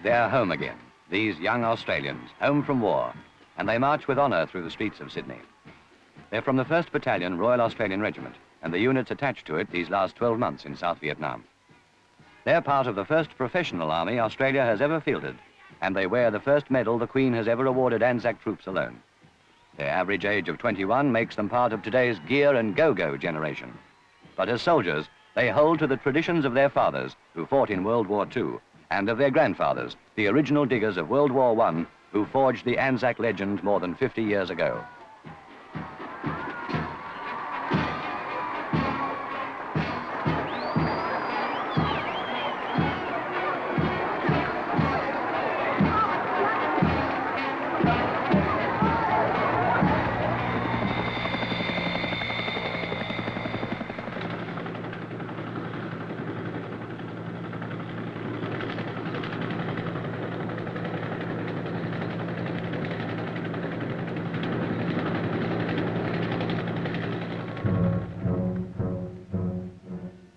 They're home again, these young Australians, home from war, and they march with honour through the streets of Sydney. They're from the 1st Battalion, Royal Australian Regiment, and the units attached to it these last 12 months in South Vietnam. They're part of the first professional army Australia has ever fielded, and they wear the first medal the Queen has ever awarded Anzac troops alone. Their average age of 21 makes them part of today's gear and go-go generation. But as soldiers, they hold to the traditions of their fathers who fought in World War II, and of their grandfathers, the original diggers of World War I, who forged the Anzac legend more than 50 years ago.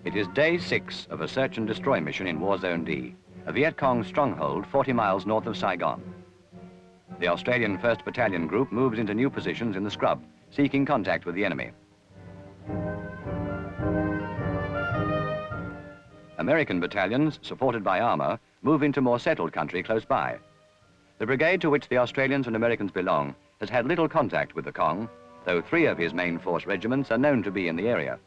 It is day 6 of a search and destroy mission in War Zone D, a Viet Cong stronghold 40 miles north of Saigon. The Australian 1st Battalion group moves into new positions in the scrub, seeking contact with the enemy. American battalions, supported by armour, move into more settled country close by. The brigade to which the Australians and Americans belong has had little contact with the Cong, though 3 of his main force regiments are known to be in the area.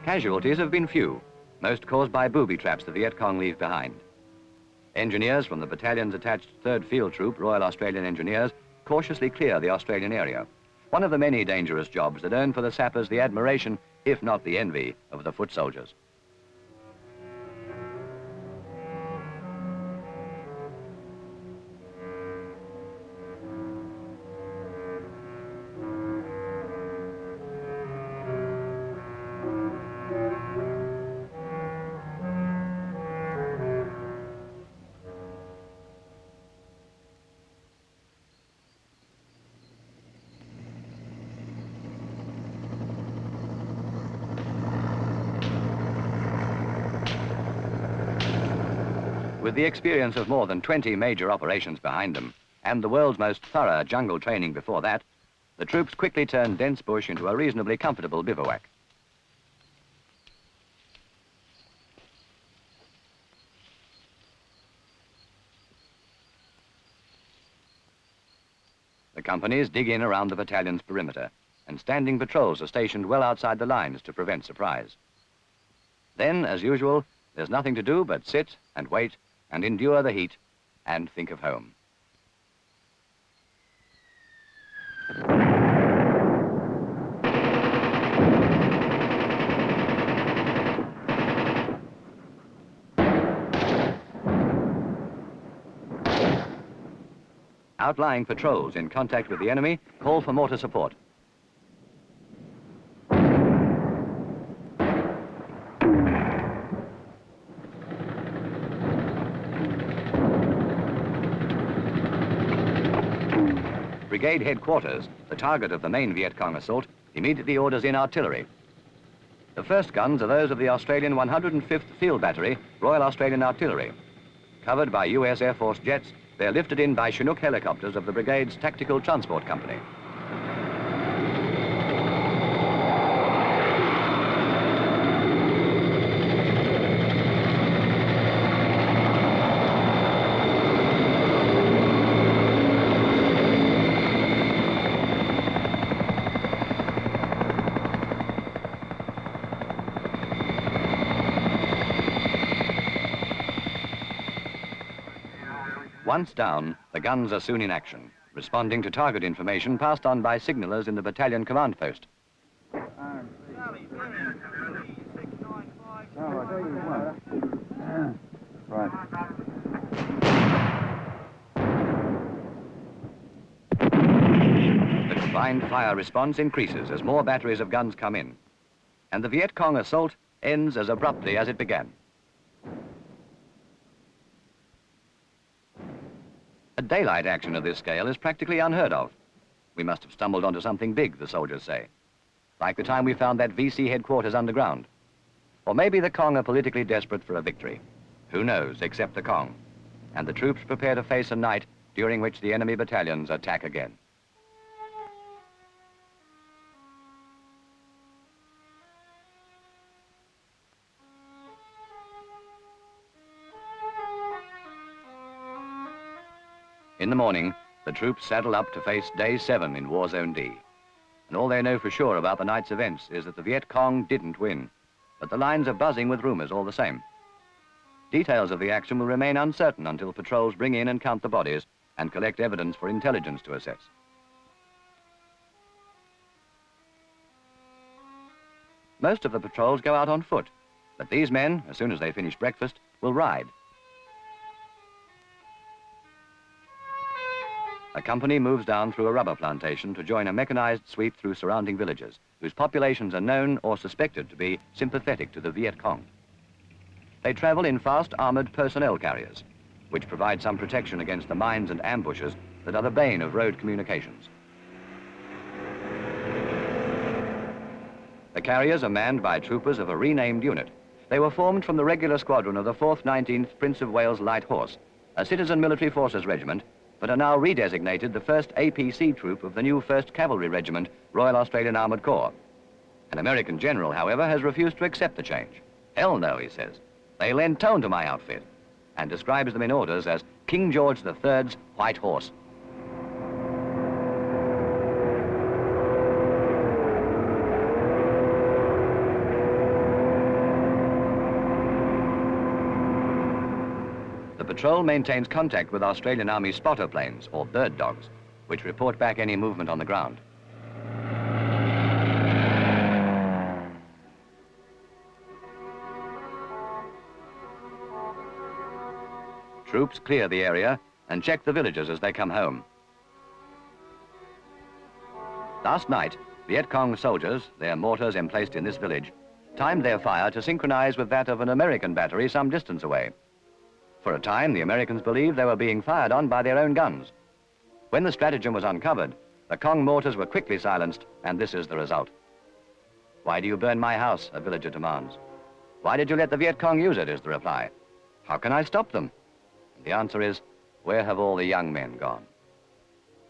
Casualties have been few, most caused by booby traps the Viet Cong leave behind. Engineers from the battalion's attached 3rd Field Troop, Royal Australian Engineers, cautiously clear the Australian area, one of the many dangerous jobs that earn for the sappers the admiration, if not the envy, of the foot soldiers. With the experience of more than 20 major operations behind them, and the world's most thorough jungle training before that, the troops quickly turned dense bush into a reasonably comfortable bivouac. The companies dig in around the battalion's perimeter, and standing patrols are stationed well outside the lines to prevent surprise. Then, as usual, there's nothing to do but sit and wait and endure the heat and think of home. Outlying patrols in contact with the enemy call for mortar support. Brigade headquarters, the target of the main Viet Cong assault, immediately orders in artillery. The first guns are those of the Australian 105th Field Battery, Royal Australian Artillery. Covered by US Air Force jets, they're lifted in by Chinook helicopters of the brigade's Tactical Transport Company. Once down, the guns are soon in action, responding to target information passed on by signallers in the battalion command post. The combined fire response increases as more batteries of guns come in, and the Viet Cong assault ends as abruptly as it began. A daylight action of this scale is practically unheard of. We must have stumbled onto something big, the soldiers say. Like the time we found that VC headquarters underground. Or maybe the Cong are politically desperate for a victory. Who knows, except the Cong. And the troops prepare to face a night during which the enemy battalions attack again. In the morning, the troops saddle up to face Day 7 in War Zone D. And all they know for sure about the night's events is that the Viet Cong didn't win, but the lines are buzzing with rumors all the same. Details of the action will remain uncertain until patrols bring in and count the bodies and collect evidence for intelligence to assess. Most of the patrols go out on foot, but these men, as soon as they finish breakfast, will ride. A company moves down through a rubber plantation to join a mechanized sweep through surrounding villages, whose populations are known or suspected to be sympathetic to the Viet Cong. They travel in fast armored personnel carriers, which provide some protection against the mines and ambushes that are the bane of road communications. The carriers are manned by troopers of a renamed unit. They were formed from the regular squadron of the 4th 19th Prince of Wales Light Horse, a citizen military forces regiment, but are now redesignated the 1st APC troop of the new 1st Cavalry Regiment, Royal Australian Armoured Corps. An American general, however, has refused to accept the change. Hell no, he says. They lend tone to my outfit, and describes them in orders as King George III's White Horse. The patrol maintains contact with Australian Army spotter planes, or bird dogs, which report back any movement on the ground. Troops clear the area and check the villages as they come home. Last night, Viet Cong soldiers, their mortars emplaced in this village, timed their fire to synchronize with that of an American battery some distance away. For a time, the Americans believed they were being fired on by their own guns. When the stratagem was uncovered, the Cong mortars were quickly silenced, and this is the result. "Why do you burn my house?" a villager demands. "Why did you let the Viet Cong use it?" is the reply. "How can I stop them?" And the answer is, where have all the young men gone?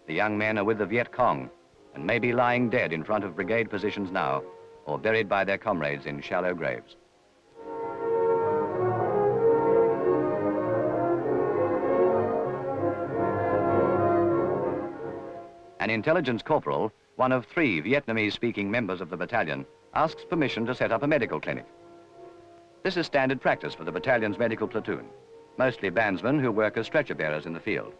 The young men are with the Viet Cong, and may be lying dead in front of brigade positions now, or buried by their comrades in shallow graves. An intelligence corporal, one of 3 Vietnamese-speaking members of the battalion, asks permission to set up a medical clinic. This is standard practice for the battalion's medical platoon, mostly bandsmen who work as stretcher bearers in the field.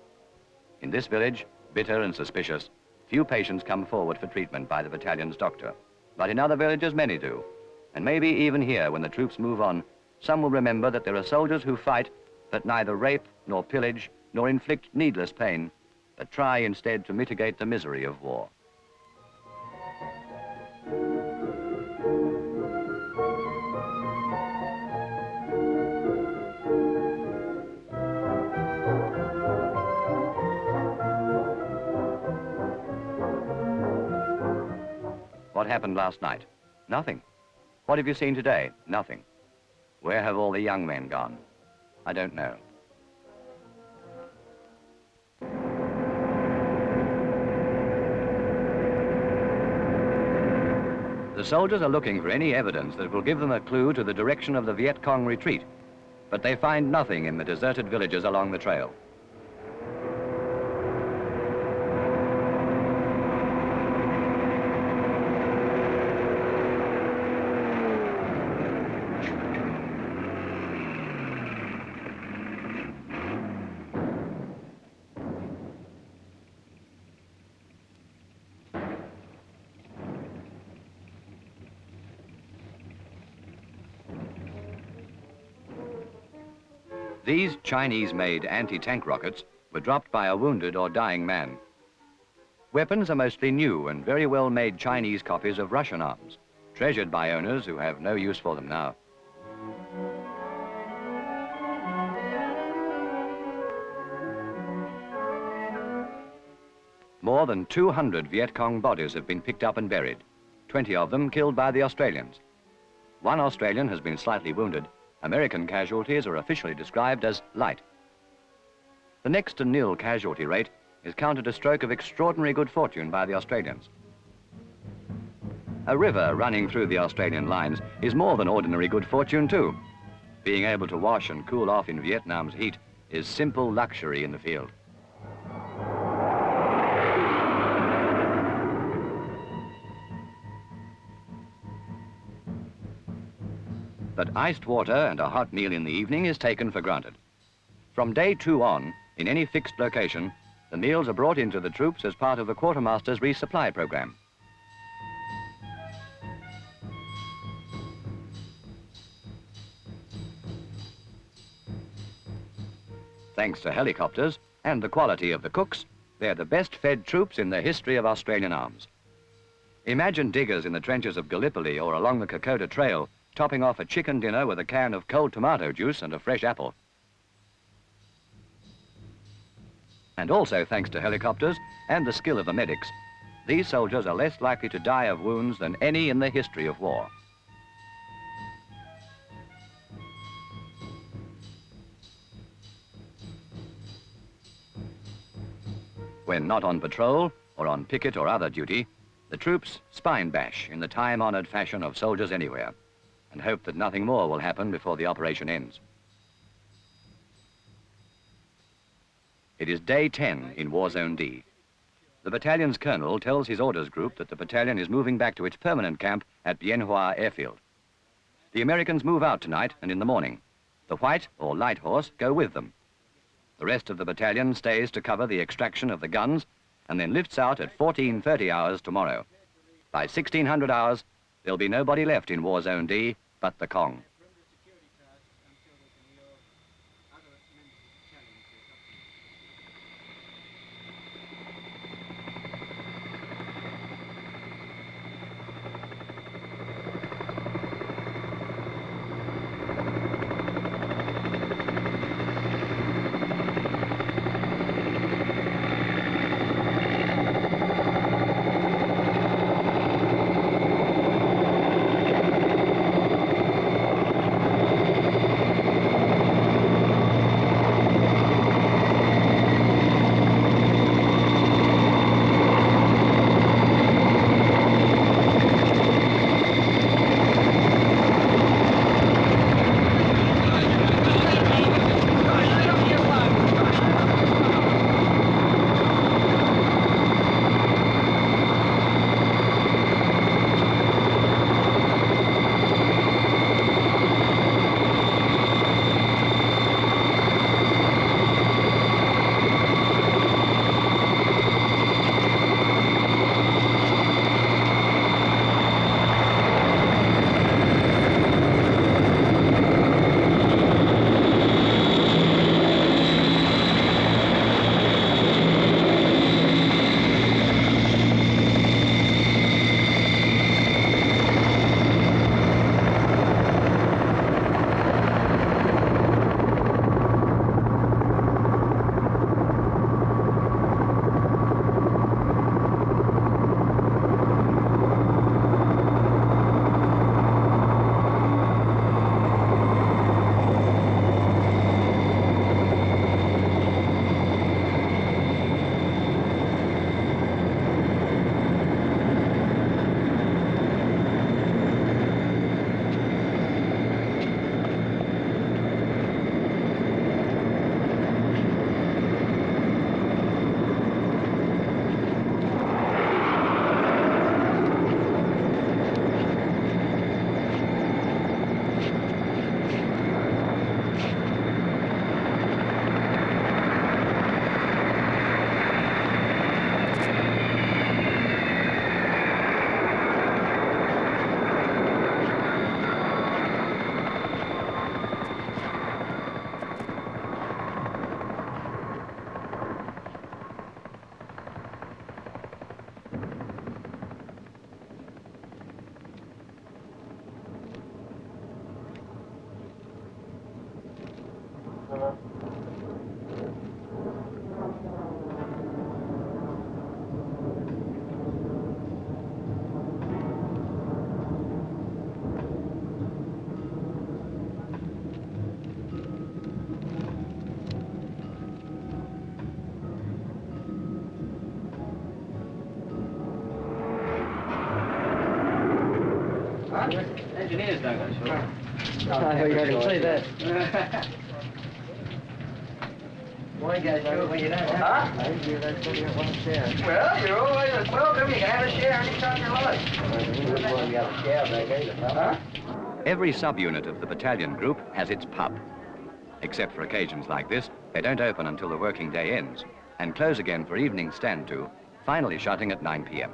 In this village, bitter and suspicious, few patients come forward for treatment by the battalion's doctor, but in other villages many do. And maybe even here, when the troops move on, some will remember that there are soldiers who fight, but neither rape, nor pillage, nor inflict needless pain, but try instead to mitigate the misery of war. What happened last night? Nothing. What have you seen today? Nothing. Where have all the young men gone? I don't know. The soldiers are looking for any evidence that will give them a clue to the direction of the Viet Cong retreat, but they find nothing in the deserted villages along the trail. These Chinese-made anti-tank rockets were dropped by a wounded or dying man. Weapons are mostly new and very well-made Chinese copies of Russian arms, treasured by owners who have no use for them now. More than 200 Viet Cong bodies have been picked up and buried, 20 of them killed by the Australians. One Australian has been slightly wounded. American casualties are officially described as light. The next to nil casualty rate is counted a stroke of extraordinary good fortune by the Australians. A river running through the Australian lines is more than ordinary good fortune too. Being able to wash and cool off in Vietnam's heat is simple luxury in the field. But iced water and a hot meal in the evening is taken for granted. From day 2 on, in any fixed location, the meals are brought into the troops as part of the quartermaster's resupply program. Thanks to helicopters and the quality of the cooks, they're the best fed troops in the history of Australian arms. Imagine diggers in the trenches of Gallipoli or along the Kokoda Trail topping off a chicken dinner with a can of cold tomato juice and a fresh apple. And also thanks to helicopters and the skill of the medics, these soldiers are less likely to die of wounds than any in the history of war. When not on patrol or on picket or other duty, the troops spine bash in the time-honored fashion of soldiers anywhere and hope that nothing more will happen before the operation ends. It is day 10 in War Zone D. The battalion's colonel tells his orders group that the battalion is moving back to its permanent camp at Bien Hoa Airfield. The Americans move out tonight and in the morning. The White, or Light Horse, go with them. The rest of the battalion stays to cover the extraction of the guns and then lifts out at 14:30 hours tomorrow. By 1600 hours, there'll be nobody left in War Zone D but the Cong. Engineers don't go short. I can see that. Why go short when you don't have You don't get one share. Well, you're always welcome. You can have a share anytime you like. You wouldn't want to get a share back either, huh? Every subunit of the battalion group has its pub. Except for occasions like this, they don't open until the working day ends and close again for evening stand to, finally shutting at 9 p.m.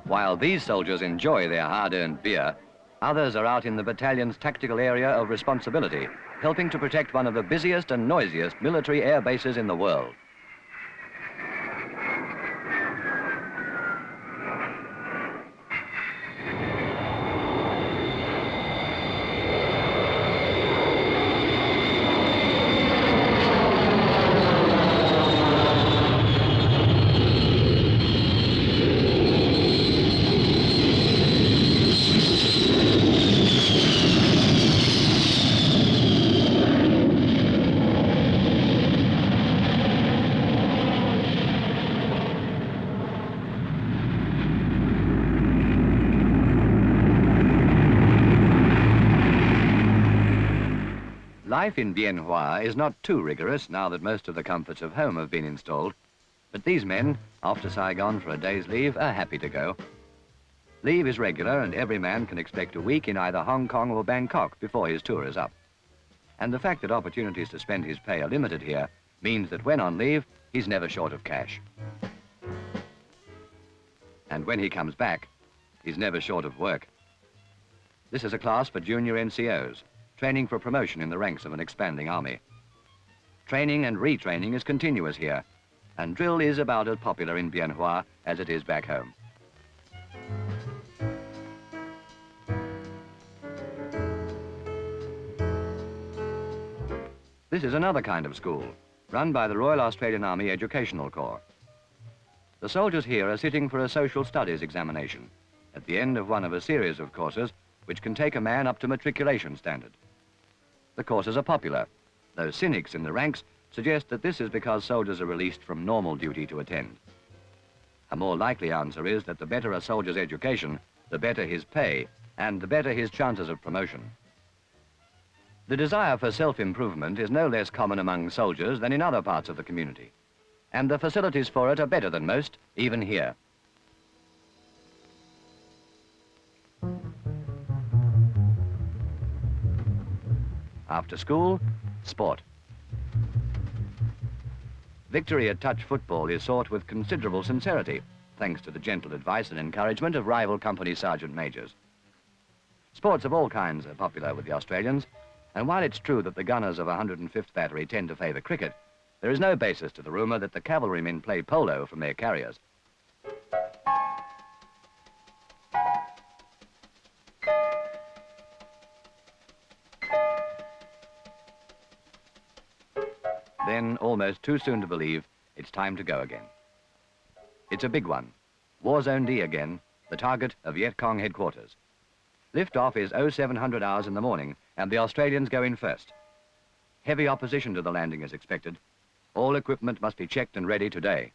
While these soldiers enjoy their hard-earned beer, others are out in the battalion's tactical area of responsibility, helping to protect one of the busiest and noisiest military air bases in the world. Life in Bien Hoa is not too rigorous now that most of the comforts of home have been installed, but these men, off to Saigon for a day's leave, are happy to go. Leave is regular and every man can expect a week in either Hong Kong or Bangkok before his tour is up. And the fact that opportunities to spend his pay are limited here means that when on leave, he's never short of cash. And when he comes back, he's never short of work. This is a class for junior NCOs, training for promotion in the ranks of an expanding army. Training and retraining is continuous here, and drill is about as popular in Bien Hoa as it is back home. This is another kind of school, run by the Royal Australian Army Educational Corps. The soldiers here are sitting for a social studies examination at the end of one of a series of courses which can take a man up to matriculation standard. The courses are popular, though cynics in the ranks suggest that this is because soldiers are released from normal duty to attend. A more likely answer is that the better a soldier's education, the better his pay, and the better his chances of promotion. The desire for self-improvement is no less common among soldiers than in other parts of the community, and the facilities for it are better than most, even here. After school, sport. Victory at touch football is sought with considerable sincerity, thanks to the gentle advice and encouragement of rival company sergeant majors. Sports of all kinds are popular with the Australians, and while it's true that the gunners of 105th Battery tend to favour cricket, there is no basis to the rumour that the cavalrymen play polo from their carriers. Then, almost too soon to believe, it's time to go again. It's a big one. War Zone D again, the target of Viet Cong headquarters. Lift-off is 0700 hours in the morning, and the Australians go in first. Heavy opposition to the landing is expected. All equipment must be checked and ready today.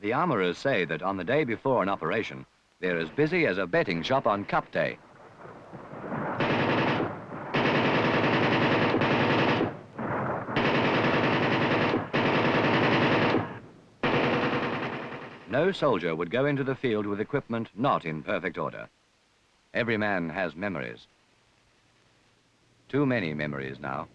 The armourers say that on the day before an operation, they're as busy as a betting shop on Cup Day. No soldier would go into the field with equipment not in perfect order. Every man has memories. Too many memories now.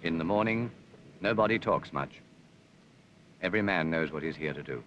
In the morning, nobody talks much. Every man knows what he's here to do.